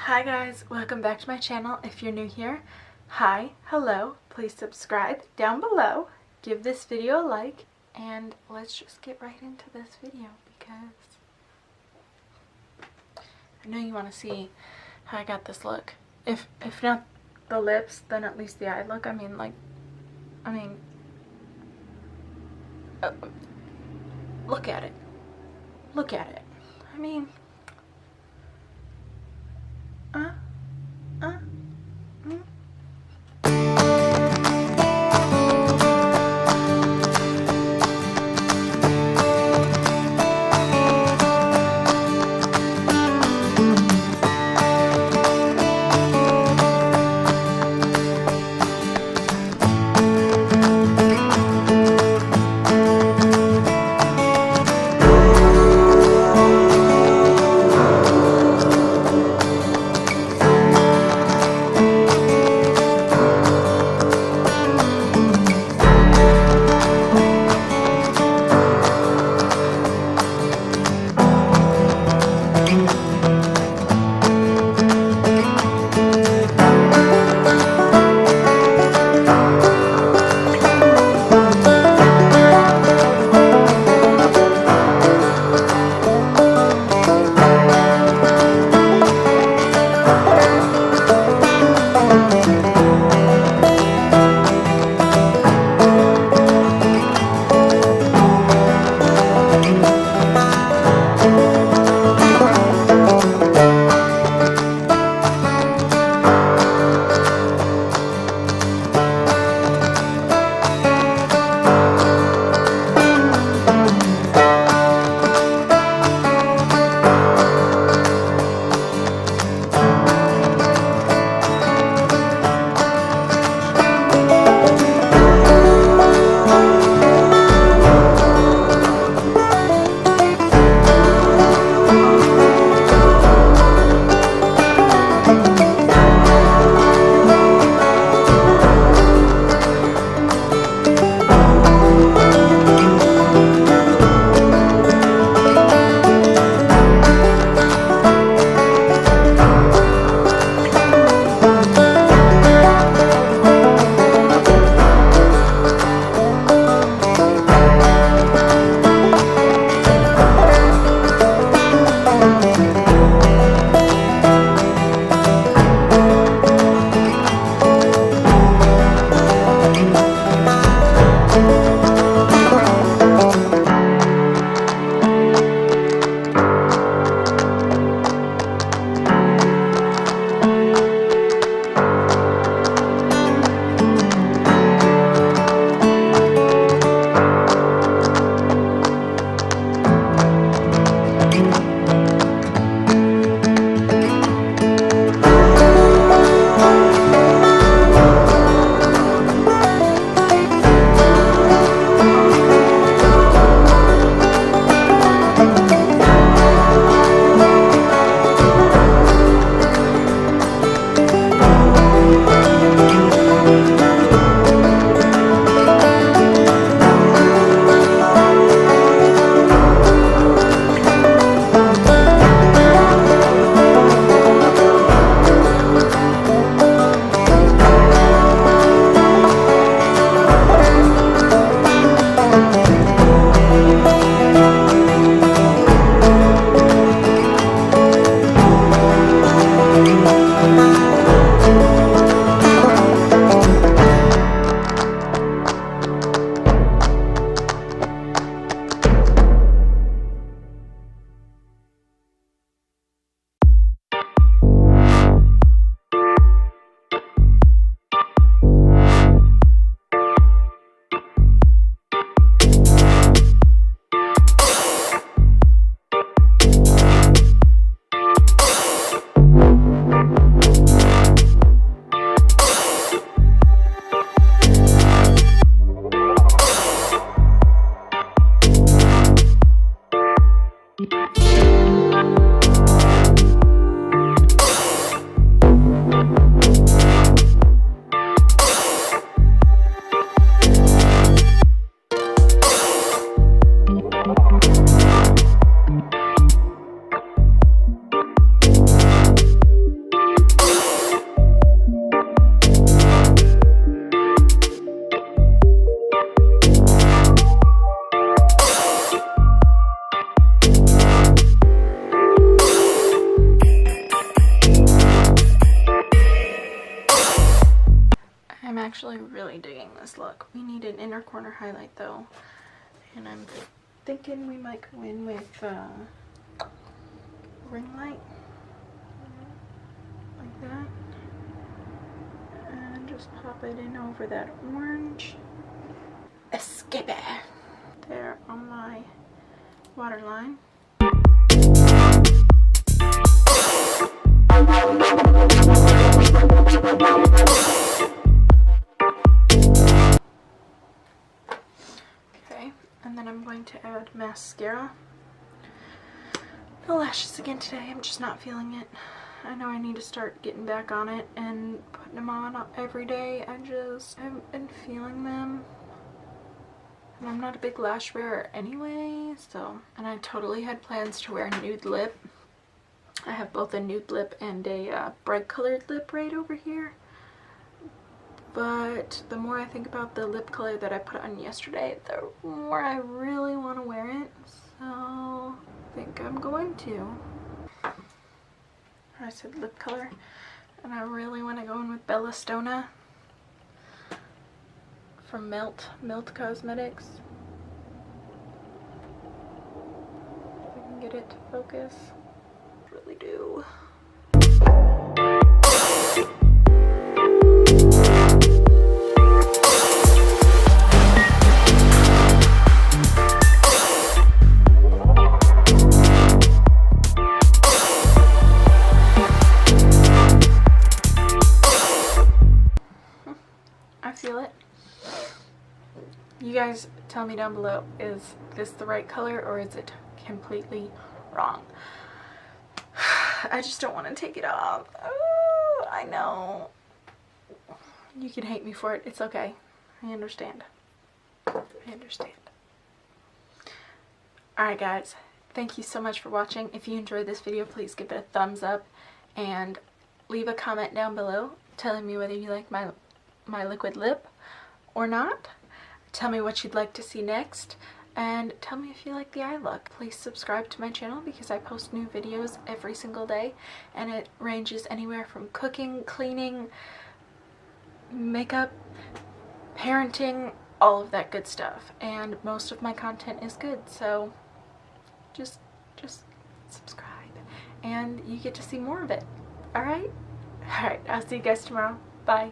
Hi guys, welcome back to my channel. If you're new here, hi, hello, please subscribe down below, give this video a like, and let's just get right into this video because I know you want to see how I got this look. If not the lips, then at least the eye look. Look at it. Look at it. actually really digging this look. We need an inner corner highlight though, and I'm thinking we might go in with ring light like that, and just pop it in over that orange. Escape it there on my waterline. Okay, and then I'm going to add mascara. No lashes again today. I'm just not feeling it. I know I need to start getting back on it and putting them on every day. I haven't been feeling them. And I'm not a big lash wearer anyway, so. And I totally had plans to wear a nude lip. I have both a nude lip and a bright colored lip right over here. But the more I think about the lip color that I put on yesterday, the more I really want to wear it. So I think I'm going to. I said lip color, and I really want to go in with Bellastona from Melt Cosmetics. If I can get it to focus. I really do. I feel it. You guys tell me down below, is this the right color or is it completely wrong? I just don't want to take it off. Oh, I know. You can hate me for it. It's okay. I understand. I understand. Alright guys, thank you so much for watching. If you enjoyed this video, please give it a thumbs up and leave a comment down below telling me whether you like my liquid lip or not. Tell me what you'd like to see next, and tell me if you like the eye look. Please subscribe to my channel because I post new videos every single day, and it ranges anywhere from cooking, cleaning, makeup, parenting, all of that good stuff. And most of my content is good, so just subscribe and you get to see more of it. Alright? Alright, I'll see you guys tomorrow. Bye.